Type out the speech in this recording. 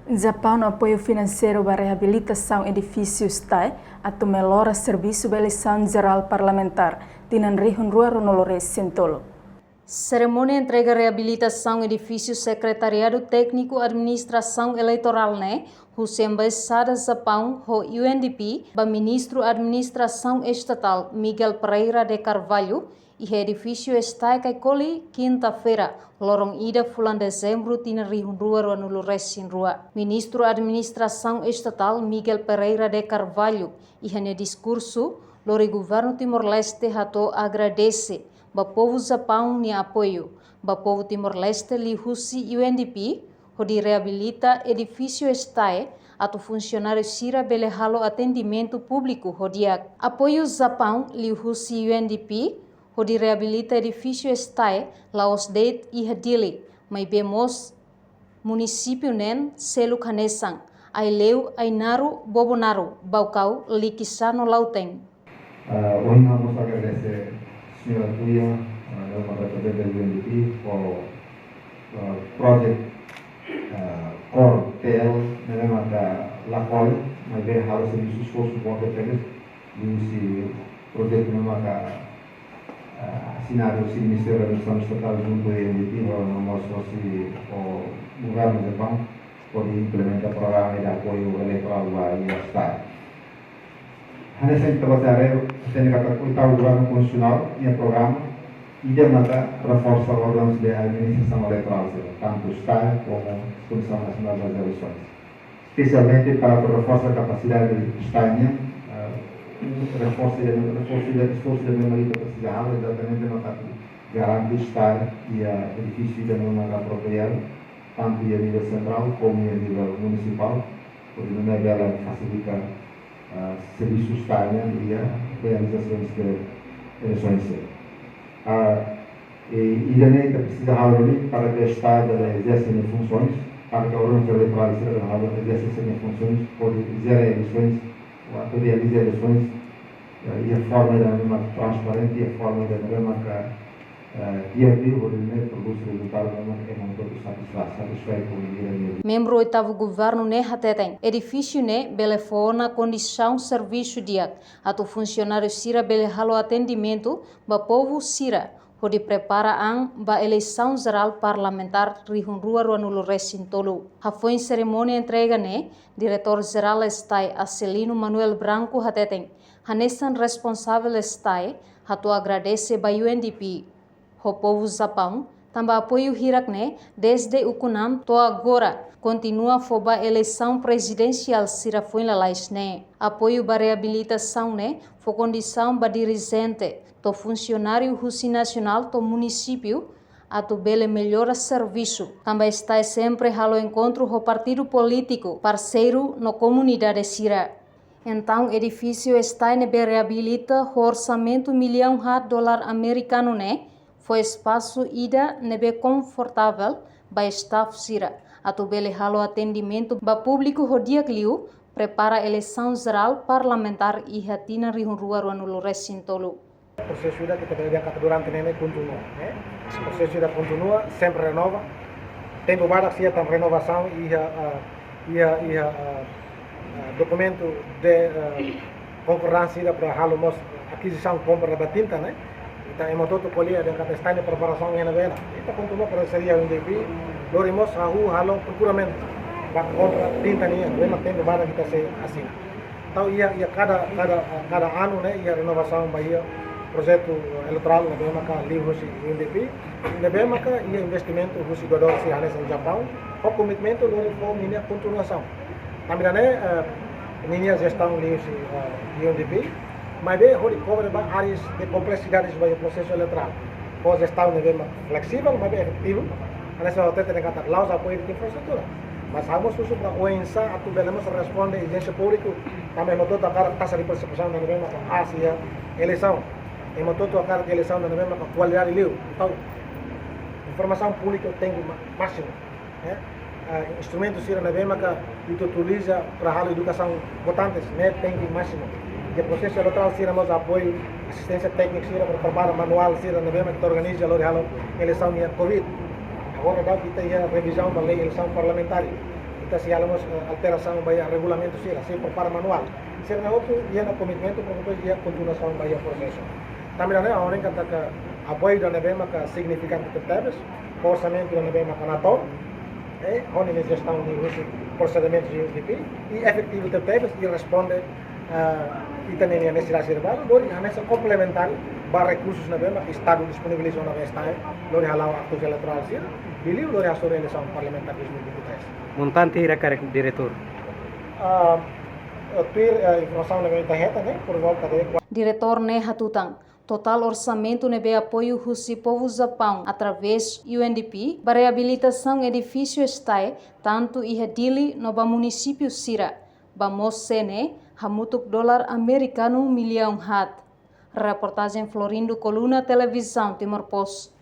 Japão no apoio financeiro para a reabilitação edifícios TAE, a melhora serviço da eleição geral parlamentar, tinan rihun rua Ronolores Sentolo. Cerimônia entrega reabilitação edifício Secretariado Técnico Administração Eleitoral o embaixada Japão o UNDP, ba ministro Administração Estatal Miguel Pereira de Carvalho e o edifício está coli quinta-feira, lorong ida fulan dezembro tina rihun rua no Loresin rua. Ministro Administração Estatal Miguel Pereira de Carvalho e no discurso, lori governo Timor-Leste hato agradece ba povo Japão ni apoio, ba povo Timor-Leste li husi UNDP, onde reabilita edifício estae, ato funcionário sira bele halo atendimento público rodiak. Apoio Japão li husi UNDP, onde reabilita edifício estae, laos deit e hadili, mas bemos município nen selu kanesang, aileu ainaru bobonaru, baucau likisano lauteng. Hoy vamos a agradecer señora Tuya, la representante del UNDP, por project core TL, memang la COI, mas bem harus serviços esforço bom que temos, e projeto memang assinar o Ministério da Administração Estatal junto ao UNDP, nós o governo do Japão pode implementar o programa de apoio eleitoral e Estado. Nessa interbatalha, tem que apresentar o governo constitucional e o programa e demanda reforçar os órgãos de administração eleitoral, tanto o Estado como a Comissão Nacional das Eleições. Especialmente para reforçar a capacidade do Estado, reforço de esforço de memória capacidade, exatamente para garantir o Estado e o edifício da memória apropriada, tanto a nível central como a nível municipal, porque não é bela facilitar serviços Estado e a realização de eleições. E também precisa haver para que o Estado exerça funções, para que o órgão eleitoral exerça funções, pode exercer eleições, ou realizar eleições, e a forma da mesma transparente, e a forma da mesma dia-a-dia, produz resultado que não todo satisfeito com o dia-a-dia. Membro oitavo governo hateteng edifício belefona condição serviço dia ato funcionário sira bele halo atendimento ba povo sira onde prepara ba eleição geral parlamentar rihun rua no Loresin tolu. Foi cerimônia entrega diretor geral estai Acelino Manuel Branco hateteng hanesan responsável estai hato agradece ba UNDP o povo Japão também apoio hirak desde o kunam to agora continua foba eleição presidencial sira foi lalais apoio ba reabilitação fo condição ba dirigente to funcionário husi nacional to município ato bele melhora serviço também está sempre halo encontro o partido político parceiro no comunidade sira. Então, edifício está be reabilita o orçamento $1 milhão americano foi espaço ida nebe confortável ba staff sira ato bele halo atendimento ba público rodia cliu prepara eleição geral parlamentar e hatina rihun rua no Loresin tolu. O processo ida que terjadi durante nene continua, O processo ida continua, sempre renova. Tempo para que tem renovação e documento de concordância para halo mos aquisição compra da tinta, Então, em todo o colher, está em preparação em novela. Então, continua para seria um DP, lorimos a rua, halo, procuramento, para compra tinta ninha, mesmo tempo para que se assina. Então, ia cada ano, ia renovação Bahia, projeto eleitoral, na BMK, livros e UNDP, na BMK, ia investimento, russo do dólar, no Japão, o comitimento, lorifor, minha continuação. Também, minha gestão, livros e UNDP, mas bem, onde cobre áreas de complexidades do processo eleitoral. Pode estar flexível, mas bem efetivo. Nessa altura tem que ter lá os apoios de infraestrutura. Mas vamos para o OENSA, a tu devemos responder à agência pública, também não toda a taxa de participação da novena com Ásia, eleição. E não toda a de eleição da novena com qualidade de livro. Então, informação pública tem máximo. Instrumentos na novena que utiliza para a educação votantes, tem máximo. O processo eleitoral será mais apoio, assistência técnica, será para preparar manual, será na mesma que organiza a eleição de Covid. Agora dá que tem a revisão da lei de eleição parlamentar. Então, se há alteração, vai a regulamento, se prepara manual. Se não outro, ia no comitê, porque depois ia continuação, vai a processo. Também, a hora que está apoio da NBMA, que significante de temas, orçamento da NBMA, que na tom, onde eles gestão de procedimentos de UDP, e efetivo de temas, e responde e também a necessidade de trabalho, a necessidade complementar, para recursos na NBMA, que o Estado disponibilizou na Vesta, lori halau atos eleitoral, beliau lori hasil eleição parlamentar 2023. Montante ira karek diretor. Informação na minha reta, né? Por volta de Diretor ne hatutang. Total orçamento nebe apoio Rusi Povo Japão através UNDP para reabilitação edifício estai tanto ihadili no ba município Sira. Bamos sene hamutuk dolar americano milhão hat. Reportagem Florindo Coluna Televisão Timor Post.